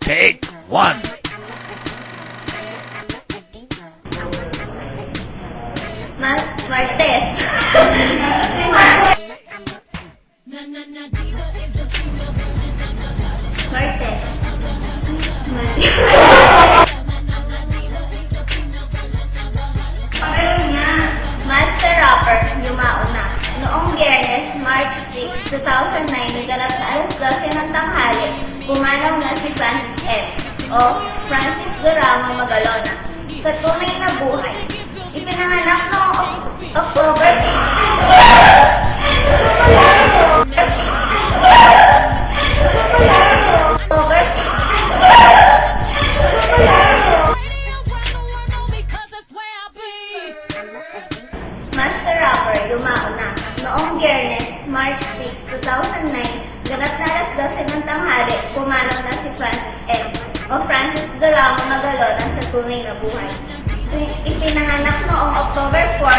Take one. Martes. Martes. Master Rapper, yumao na. Noong Biyernes, March 6, 2009, ganap na alas 12 ng tanghali, pumanaw na si Francis M. o Francis Durama Magalona sa tunay na buhay. Ipinanganak noong October 6. Master Rapper, yumao na. Noong Biyernes, March 6, 2009, ganap na alas 12 ng tanghali, pumanaw na si Francis M. o Francis Durama Magalona sa tunay na buhay. Ipinanganak noong October 4,